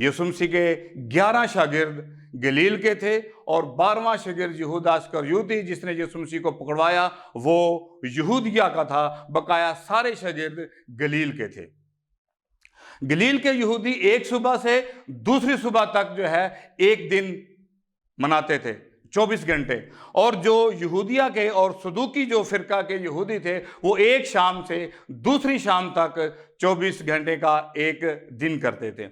یسوع مسیح کے 11 شاگرد گلیل کے تھے اور 12واں شاگرد یہودا اسکریوتی جس نے یسوع مسیح کو پکڑوایا وہ یہودیہ کا تھا، بقایا سارے شاگرد گلیل کے تھے۔ گلیل کے یہودی ایک صبح سے دوسری صبح تک جو ہے ایک دن مناتے تھے، 24 گھنٹے، اور جو یہودیہ کے اور صدوقی جو فرقہ کے یہودی تھے وہ ایک شام سے دوسری شام تک 24 گھنٹے کا ایک دن کرتے تھے۔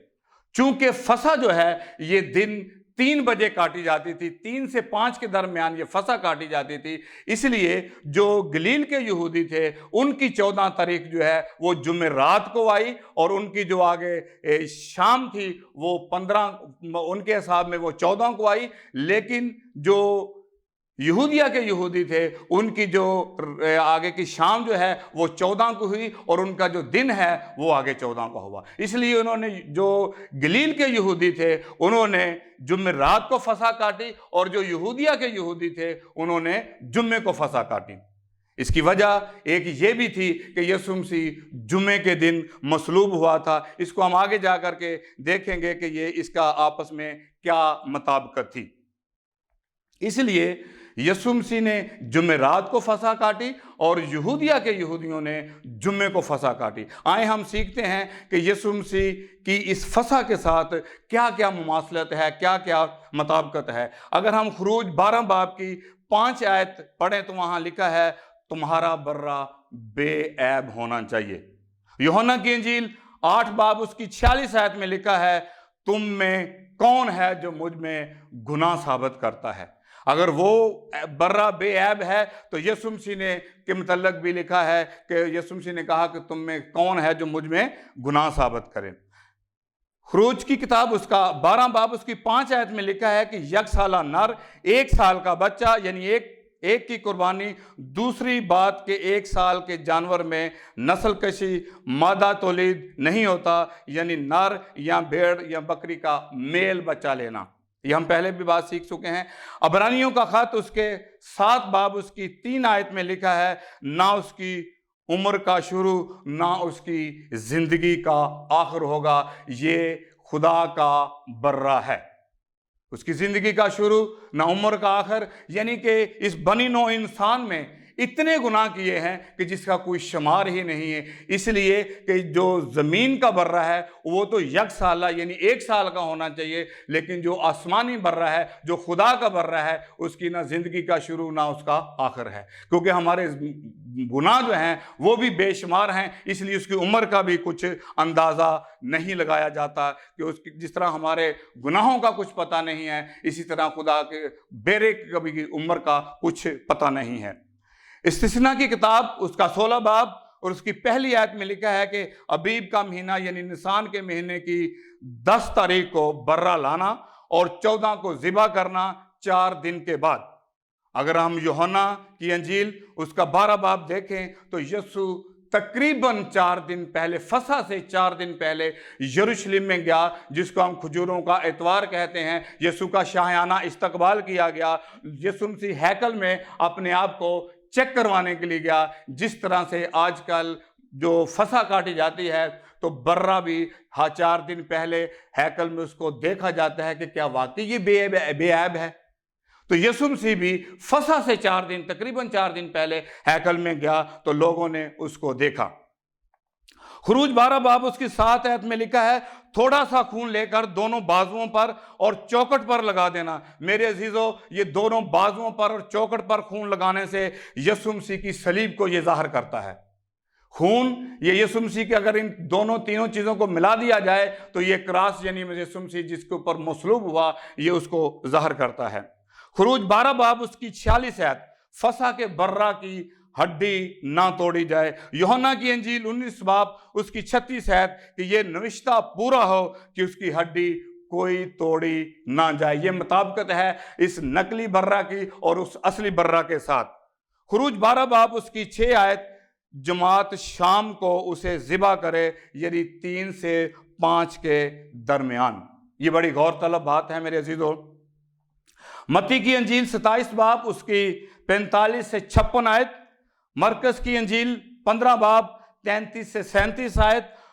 چونکہ فسح جو ہے یہ دن 3 بجے کاٹی جاتی تھی، 3 سے 5 کے درمیان یہ فسح کاٹی جاتی تھی، اس لیے جو گلیل کے یہودی تھے ان کی 14 تاریخ جو ہے وہ جمعرات کو آئی، اور ان کی جو آگے شام تھی وہ 15 ان کے حساب میں وہ 14 کو آئی، لیکن جو یہودیہ کے یہودی تھے ان کی جو آگے کی شام جو ہے وہ 14 کو ہوئی، اور ان کا جو دن ہے وہ آگے 14 کو ہوا۔ اس لیے انہوں نے جو گلیل کے یہودی تھے انہوں نے جمعرات کو فسح کاٹی، اور جو یہودیہ کے یہودی تھے انہوں نے جمعے کو فسح کاٹی۔ اس کی وجہ ایک یہ بھی تھی کہ یسوع مسیح جمعے کے دن مصلوب ہوا تھا۔ اس کو ہم آگے جا کر کے دیکھیں گے کہ یہ اس کا آپس میں کیا مطابقت تھی۔ اس لیے یسوع مسیح نے جمعرات کو فسح کاٹی اور یہودیہ کے یہودیوں نے جمعے کو فسح کاٹی۔ آئیں ہم سیکھتے ہیں کہ یسوع مسیح کی اس فسح کے ساتھ کیا کیا مماثلت ہے، کیا کیا مطابقت ہے۔ اگر ہم خروج 12 باب کی 5 آیت پڑھیں تو وہاں لکھا ہے تمہارا برہ بے عیب ہونا چاہیے۔ یوحنا کی انجیل 8 باب اس کی 46 آیت میں لکھا ہے تم میں کون ہے جو مجھ میں گناہ ثابت کرتا ہے۔ اگر وہ برہ بے عیب ہے تو یسوع مسیح نے کے متعلق بھی لکھا ہے کہ یسوع مسیح نے کہا کہ تم میں کون ہے جو مجھ میں گناہ ثابت کرے۔ خروج کی کتاب اس کا 12 باب اس کی 5 آیت میں لکھا ہے کہ 1 سالہ نر 1 سال کا بچہ یعنی ایک کی قربانی، دوسری بات کہ 1 سال کے جانور میں نسل کشی مادہ تولید نہیں ہوتا، یعنی نر یا بھیڑ یا بکری کا میل بچہ لینا۔ یہ ہم پہلے بھی بات سیکھ چکے ہیں۔ عبرانیوں کا خط اس کے 7 باب اس کی 3 آیت میں لکھا ہے نہ اس کی عمر کا شروع نہ اس کی زندگی کا آخر ہوگا، یہ خدا کا برہ ہے۔ اس کی زندگی کا شروع نہ عمر کا آخر، یعنی کہ اس بنی نوع انسان میں اتنے گناہ کیے ہیں کہ جس کا کوئی شمار ہی نہیں ہے۔ اس لیے کہ جو زمین کا برہ ہے وہ تو 1 سالہ یعنی 1 سال کا ہونا چاہیے، لیکن جو آسمانی برہ ہے، جو خدا کا برہ ہے، اس کی نہ زندگی کا شروع نہ اس کا آخر ہے، کیونکہ ہمارے گناہ جو ہیں وہ بھی بے شمار ہیں، اس لیے اس کی عمر کا بھی کچھ اندازہ نہیں لگایا جاتا کہ اس کی جس طرح ہمارے گناہوں کا کچھ پتہ نہیں ہے، اسی طرح خدا کے بیرے کی عمر کا کچھ پتہ نہیں ہے۔ استثنا کی کتاب اس کا 16 باب اور اس کی پہلی آیت میں لکھا ہے کہ ابیب کا مہینہ یعنی نسان کے مہینے کی 10 تاریخ کو برہ لانا اور 14 کو ذبح کرنا 4 دن کے بعد۔ اگر ہم یوحنا کی انجیل اس کا 12 باب دیکھیں تو یسوع تقریباً 4 دن پہلے، فسح سے 4 دن پہلے یروشلم میں گیا، جس کو ہم کھجوروں کا اتوار کہتے ہیں۔ یسوع کا شاہانہ استقبال کیا گیا۔ یسوع مسیح ہیکل میں اپنے آپ کو چیک کروانے کے لیے گیا، جس طرح سے آج کل جو فسح کاٹی جاتی ہے تو برہ بھی 4 دن پہلے ہیکل میں اس کو دیکھا جاتا ہے کہ کیا واقعی یہ بے عیب ہے۔ تو یسوع مسیح بھی فسح سے 4 دن تقریباً 4 دن پہلے ہیکل میں گیا تو لوگوں نے اس کو دیکھا۔ خروج 12 باب اس کی 7 آیت میں لکھا ہے تھوڑا سا خون لے کر دونوں بازوؤں پر اور چوکٹ پر لگا دینا۔ میرے عزیزو، یہ دونوں بازوؤں پر اور چوکٹ پر خون لگانے سے یسوع مسیح کی صلیب کو یہ ظاہر کرتا ہے۔ خون یہ یسوع مسیح کے اگر ان تینوں چیزوں کو ملا دیا جائے تو یہ کراس یعنی یسوع مسیح جس کے اوپر مصلوب ہوا یہ اس کو ظاہر کرتا ہے۔ خروج 12 باب اس کی 46 آیت فسح کے برہ کی ہڈی نہ توڑی جائے۔ یوحنا کی انجیل 19 باب اس کی 36 آیت کہ یہ نوشتہ پورا ہو کہ اس کی ہڈی کوئی توڑی نہ جائے۔ یہ مطابقت ہے اس نقلی برہ کی اور اس اصلی برہ کے ساتھ۔ خروج 12 باب اس کی 6 آیت جماعت شام کو اسے ذبح کرے، یعنی 3 سے 5 کے درمیان۔ یہ بڑی غور طلب بات ہے میرے عزیزو۔ متی کی انجیل 27 باب اس کی 45 سے 56 آیت، مرکز کی انجیل 15 باب 33 سے 37 آیت،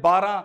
12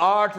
8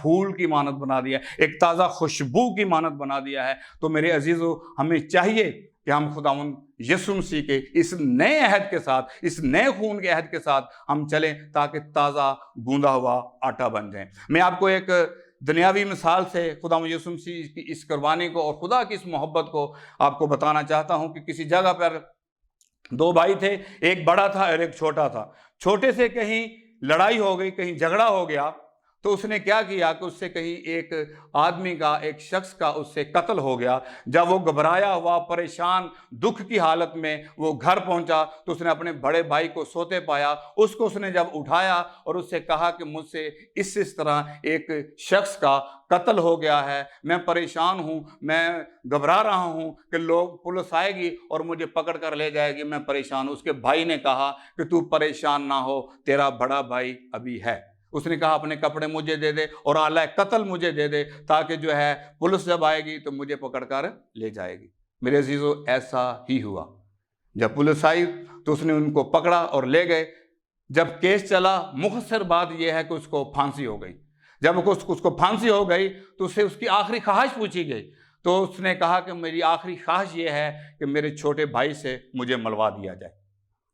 پھول کی مانند بنا دیا، ایک تازہ خوشبو کی مانند بنا دیا ہے۔ تو میرے عزیزو، ہمیں چاہیے کہ ہم خداوند یسوع مسیح کے اس نئے عہد کے ساتھ، اس نئے خون کے عہد کے ساتھ ہم چلیں تاکہ تازہ گوندا ہوا آٹا بن جائیں۔ میں آپ کو ایک دنیاوی مثال سے خداوند یسوع مسیح کی اس قربانی کو اور خدا کی اس محبت کو آپ کو بتانا چاہتا ہوں کہ کسی جگہ پر دو بھائی تھے، ایک بڑا تھا اور ایک چھوٹا تھا۔ چھوٹے سے کہیں لڑائی ہو گئی، کہیں جھگڑا ہو گیا، تو اس نے کیا کیا کہ اس سے کہیں ایک آدمی کا، ایک شخص کا اس سے قتل ہو گیا۔ جب وہ گھبرایا ہوا، پریشان، دکھ کی حالت میں وہ گھر پہنچا تو اس نے اپنے بڑے بھائی کو سوتے پایا۔ اس کو اس نے جب اٹھایا اور اس سے کہا کہ مجھ سے اس طرح ایک شخص کا قتل ہو گیا ہے، میں پریشان ہوں، میں گھبرا رہا ہوں کہ پولیس آئے گی اور مجھے پکڑ کر لے جائے گی، میں پریشان ہوں۔ اس کے بھائی نے کہا کہ تو پریشان نہ ہو، تیرا بڑا بھائی ابھی ہے۔ اس نے کہا اپنے کپڑے مجھے دے دے اور آلہ قتل مجھے دے دے، تاکہ جو ہے پولیس جب آئے گی تو مجھے پکڑ کر لے جائے گی۔ میرے عزیزو، ایسا ہی ہوا۔ جب پولیس آئی تو اس نے ان کو پکڑا اور لے گئے۔ جب کیس چلا، مختصر بات یہ ہے کہ اس کو پھانسی ہو گئی۔ جب اس کو پھانسی ہو گئی تو اس سے اس کی آخری خواہش پوچھی گئی، تو اس نے کہا کہ میری آخری خواہش یہ ہے کہ میرے چھوٹے بھائی سے مجھے ملوا دیا جائے۔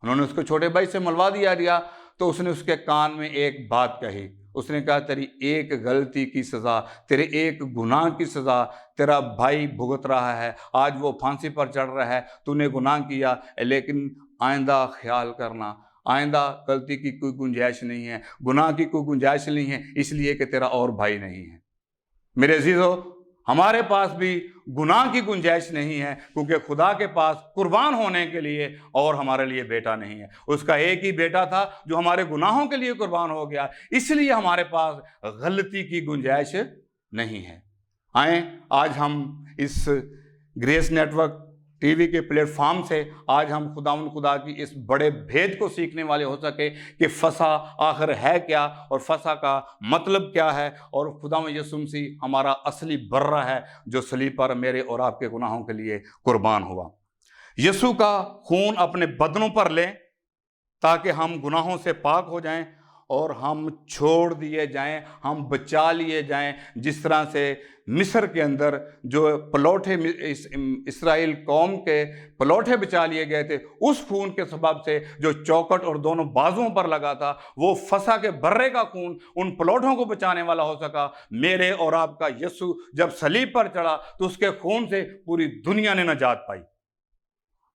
انہوں نے اس کو چھوٹے بھائی سے ملوا دیا تو اس نے اس کے کان میں ایک بات کہی۔ اس نے کہا تیری ایک غلطی کی سزا، تیرے ایک گناہ کی سزا تیرا بھائی بھگت رہا ہے۔ آج وہ پھانسی پر چڑھ رہا ہے، تو نے گناہ کیا، لیکن آئندہ خیال کرنا، آئندہ غلطی کی کوئی گنجائش نہیں ہے، گناہ کی کوئی گنجائش نہیں ہے، اس لیے کہ تیرا اور بھائی نہیں ہے۔ میرے عزیزو، ہمارے پاس بھی گناہ کی گنجائش نہیں ہے، کیونکہ خدا کے پاس قربان ہونے کے لیے اور ہمارے لیے بیٹا نہیں ہے۔ اس کا ایک ہی بیٹا تھا جو ہمارے گناہوں کے لیے قربان ہو گیا، اس لیے ہمارے پاس غلطی کی گنجائش نہیں ہے۔ آئیں آج ہم اس Grace network T V کے پلیٹ فارم سے آج ہم خدا کی اس بڑے بھید کو سیکھنے والے ہو سکے کہ فسح آخر ہے کیا اور فسح کا مطلب کیا ہے، اور خداوند یسوع مسیح ہمارا اصلی برہ ہے جو صلیب پر میرے اور آپ کے گناہوں کے لیے قربان ہوا۔ یسوع کا خون اپنے بدنوں پر لیں تاکہ ہم گناہوں سے پاک ہو جائیں اور ہم چھوڑ دیے جائیں، ہم بچا لیے جائیں۔ جس طرح سے مصر کے اندر جو پلوٹھے، اسرائیل قوم کے پلوٹھے بچا لیے گئے تھے، اس خون کے سبب سے جو چوکٹ اور دونوں بازوؤں پر لگا تھا، وہ فسح کے برے کا خون ان پلوٹھوں کو بچانے والا ہو سکا۔ میرے اور آپ کا یسوع جب صلیب پر چڑھا تو اس کے خون سے پوری دنیا نے نجات پائی۔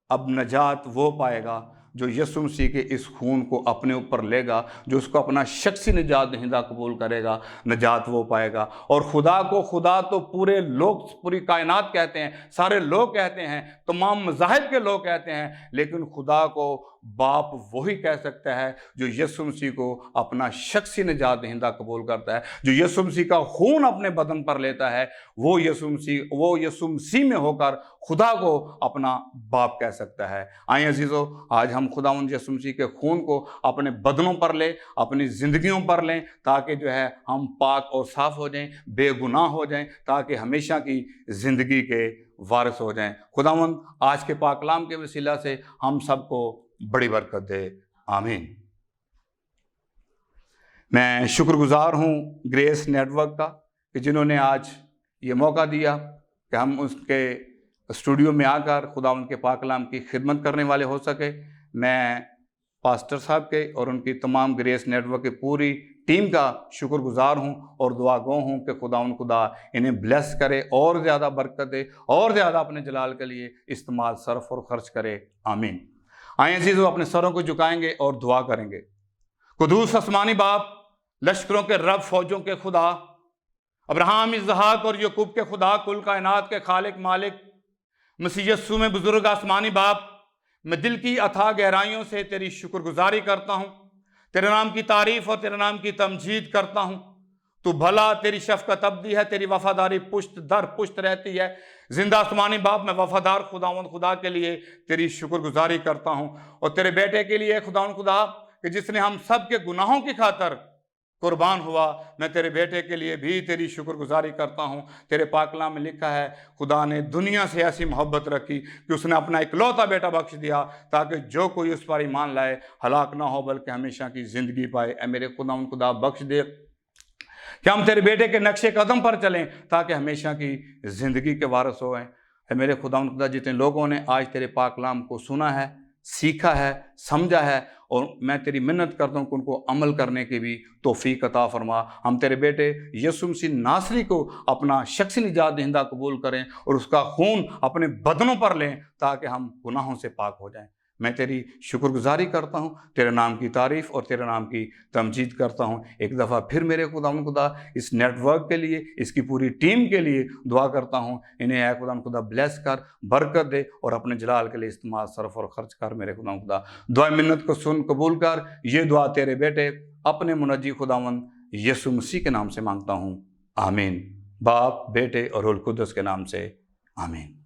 اب نجات وہ پائے گا جو یسوع مسیح کے اس خون کو اپنے اوپر لے گا، جو اس کو اپنا شخصی نجات دہندہ قبول کرے گا، نجات وہ پائے گا۔ اور خدا کو خدا تو پورے لوگ، پوری کائنات کہتے ہیں، سارے لوگ کہتے ہیں، تمام مذاہب کے لوگ کہتے ہیں، لیکن خدا کو باپ وہی کہہ سکتا ہے جو یسوع مسیح کو اپنا شخصی نجات دہندہ قبول کرتا ہے، جو یسوع مسیح کا خون اپنے بدن پر لیتا ہے۔ وہ یسوع مسیح میں ہو کر خدا کو اپنا باپ کہہ سکتا ہے۔ آئیں عزیزو، آج ہم خداوند یسوع مسیح کے خون کو اپنے بدنوں پر لیں، اپنی زندگیوں پر لیں، تاکہ جو ہے ہم پاک اور صاف ہو جائیں، بے گناہ ہو جائیں، تاکہ ہمیشہ کی زندگی کے وارث ہو جائیں۔ خداوند آج کے پاک کلام کے وسیلہ سے ہم سب کو بڑی برکت دے، آمین۔ میں شکر گزار ہوں گریس نیٹ ورک کا کہ جنہوں نے آج یہ موقع دیا کہ ہم اس کے اسٹوڈیو میں آ کر خداوند کے پاک کلام کی خدمت کرنے والے ہو سکے۔ میں پاسٹر صاحب کے اور ان کی تمام گریس نیٹ ورک کی پوری ٹیم کا شکر گزار ہوں اور دعا گو ہوں کہ خدا انہیں بلیس کرے اور زیادہ برکت دے اور زیادہ اپنے جلال کے لیے استعمال، صرف اور خرچ کرے، آمین۔ آئیں عزیزو، اپنے سروں کو جھکائیں گے اور دعا کریں گے۔ قدوس آسمانی باپ، لشکروں کے رب، فوجوں کے خدا، ابراہیم، اسحاق اور یعقوب کے خدا، کل کائنات کے خالق مالک، مسیح یسوع میں بزرگ آسمانی باپ، میں دل کی اتھاہ گہرائیوں سے تیری شکر گزاری کرتا ہوں، تیرے نام کی تعریف اور تیرے نام کی تمجید کرتا ہوں۔ تو بھلا، تیری شفقت ابدی ہے، تیری وفاداری پشت در پشت رہتی ہے۔ زندہ آسمانی باپ، میں وفادار خدا کے لیے تیری شکر گزاری کرتا ہوں، اور تیرے بیٹے کے لیے خدا کہ جس نے ہم سب کے گناہوں کی خاطر قربان ہوا، میں تیرے بیٹے کے لیے بھی تیری شکر گزاری کرتا ہوں۔ تیرے پاک کلام میں لکھا ہے، خدا نے دنیا سے ایسی محبت رکھی کہ اس نے اپنا اکلوتا بیٹا بخش دیا تاکہ جو کوئی اس پر ایمان لائے ہلاک نہ ہو بلکہ ہمیشہ کی زندگی پائے۔ اے میرے خدا بخش دے کہ ہم تیرے بیٹے کے نقش قدم پر چلیں تاکہ ہمیشہ کی زندگی کے وارث ہوئیں۔ اے میرے خدا جتنے لوگوں نے آج تیرے پاک کلام کو سنا ہے، سیکھا ہے، سمجھا ہے، اور میں تیری منت کرتا ہوں کہ ان کو عمل کرنے کی بھی توفیق عطا فرما۔ ہم تیرے بیٹے یسوع مسیح ناصری کو اپنا شخصی نجات دہندہ قبول کریں اور اس کا خون اپنے بدنوں پر لیں تاکہ ہم گناہوں سے پاک ہو جائیں۔ میں تیری شکر گزاری کرتا ہوں، تیرے نام کی تعریف اور تیرے نام کی تمجید کرتا ہوں۔ ایک دفعہ پھر میرے خدا اس نیٹ ورک کے لیے، اس کی پوری ٹیم کے لیے دعا کرتا ہوں، انہیں اے خدا بلیس کر، برکت دے اور اپنے جلال کے لیے استعمال، صرف اور خرچ کر۔ میرے خدا دعا منت کو سن قبول کر۔ یہ دعا تیرے بیٹے اپنے منجی خداوند یسوع مسیح کے نام سے مانگتا ہوں، آمین۔ باپ، بیٹے اور روح القدس کے نام سے، آمین۔